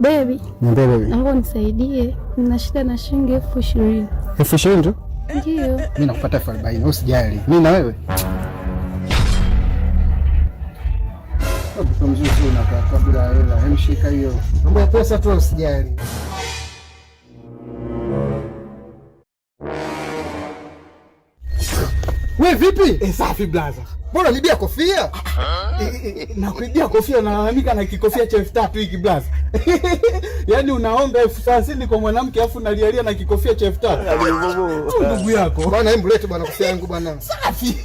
Baby. Niambie baby. Naomba nisaidie. Nina shida na shilingi 20,000. 20,000 tu? Ndio. Mimi nakupatia 40,000, usijali. Mimi na wewe. Hapo mzuri sana kabla hela. Hemshika hiyo. Mambo ya pesa tu usijali. Wewe vipi? Safi blaza. Mbona nibia kofia? Nakuibia kofia na nalalamika na kikofia cha 3,000 hiki blaza. Yaani unaomba 30,000 kwa mwanamke afu unalialia na kikofia cha 3,000. Ndugu yako. Bwana hebu lete bwana kofia yangu bwana. Safi.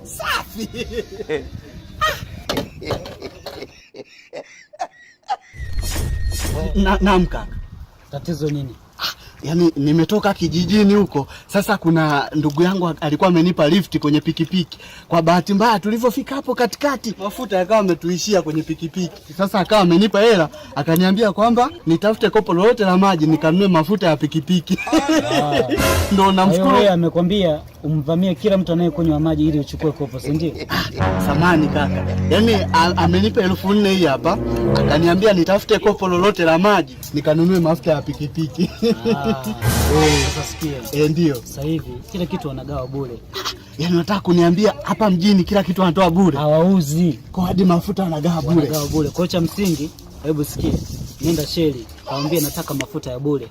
Safi. Naam kaka. Tatizo nini? Yaani nimetoka kijijini huko. Sasa kuna ndugu yangu alikuwa amenipa lift kwenye pikipiki. Kwa bahati mbaya tulivyofika hapo katikati, mafuta yakawa ametuishia kwenye pikipiki. Sasa akawa amenipa hela, akaniambia kwamba nitafute kopo lolote la maji nikanunue mafuta ya pikipiki. Ndio namshukuru. Yeye amekwambia umvamie kila mtu anayekunywa maji ili uchukue kopo, si ndio? Samani kaka. Yaani amenipa 4,000 hii hapa, akaniambia nitafute kopo lolote la maji nikanunue mafuta ya pikipiki. Sasa sikia. Ndio. Sasa hivi kila kitu wanagawa bure. Yaani nataka kuniambia hapa mjini kila kitu wanatoa bure? Hawauzi. Kwa hadi mafuta wanagawa bure. Wanagawa bure. Kwa cha msingi, hebu sikia. Nenda Sheli, kaambie nataka mafuta ya bure.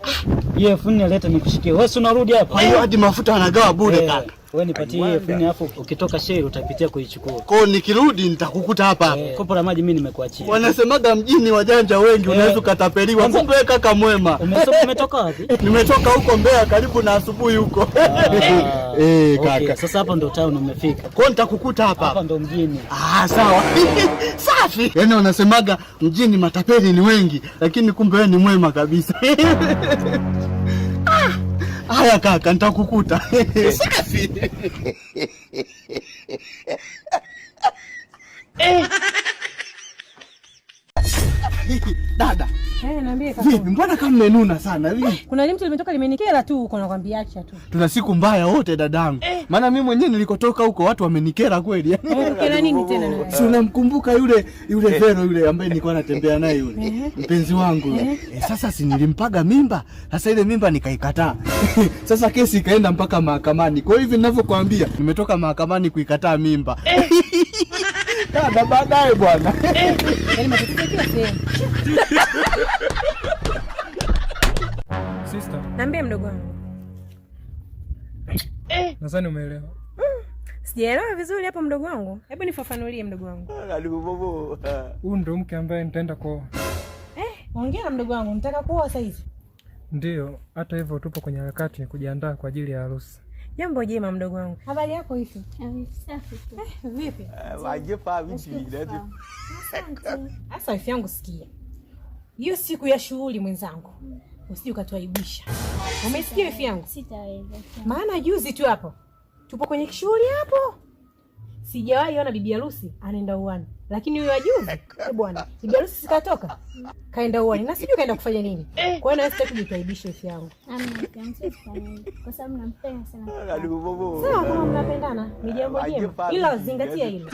Hiyo 4,000 leta nikushikie. Wewe si unarudi hapa? Kwa hiyo hadi mafuta wanagawa bure kaka. Wewe nipatie hiyo 4,000 hapo ukitoka Sheli utapitia kuichukua. Kwa nikirudi nitakukuta hapa hapa. Kopo la maji mimi nimekuachia. Wanasemaga mjini wajanja wengi unaweza ukatapeliwa. Kumbe wewe kaka mwema. Umetoka wapi? Nimetoka huko Mbeya karibu na asubuhi huko. Kaka. Okay, sasa hapa ndo town umefika. Kwa nitakukuta hapa. Hapa ndo mjini. Sawa. Safi. Yaani wanasemaga mjini matapeli ni wengi, lakini kumbe wewe ni mwema kabisa. Haya kaka, nitakukuta. Safi. Dada. Niambie kaka. Vipi, mbona kama mmenuna sana? Kuna limtu limetoka limenikera tu huko, nakwambia acha tu. Tuna siku mbaya wote dadangu. Maana mimi mwenyewe nilikotoka huko watu wamenikera kweli. Kera nini tena na? Si unamkumbuka yule Vero yule ambaye nilikuwa natembea naye yule. Mpenzi wangu. Sasa si nilimpaga mimba. Sasa ile mimba nikaikataa. Sasa kesi ikaenda mpaka mahakamani. Kwa hivyo ninavyokuambia nimetoka mahakamani kuikataa mimba. Dada baadaye bwana. Yaani matatizo kila sehemu. Sister. Niambie mdogo wangu. Nadhani umeelewa. Sijaelewa vizuri hapo mdogo wangu. Hebu nifafanulie mdogo wangu. Huyu ndo mke ambaye nitaenda kuoa. Ongea na mdogo wangu, nataka kuoa sasa hivi. Ndio, hata hivyo tupo kwenye harakati ya kujiandaa kwa ajili ya harusi. Jambo jema mdogo wangu. Habari yako hivi? Safi tu. Vipi? Wajepa vipi? Asante. Sasa wifi yangu sikia. Hiyo siku ya shughuli mwenzangu. Usije ukatuaibisha. Umesikia wifi yangu? Sitaweza. Maana juzi tu hapo. Tupo kwenye shughuli hapo. Sijawahi ona bibi harusi anaenda uani. Lakini huyo ajuzi, bwana, bibi harusi sikatoka. Kaenda uani. Na sijui kaenda kufanya nini. Kwa hiyo na sitaki kujitaibisha wifi yangu. Kwa sababu nampenda sana. Sawa, kama mnapendana, ni jambo jema. Ila zingatia hilo.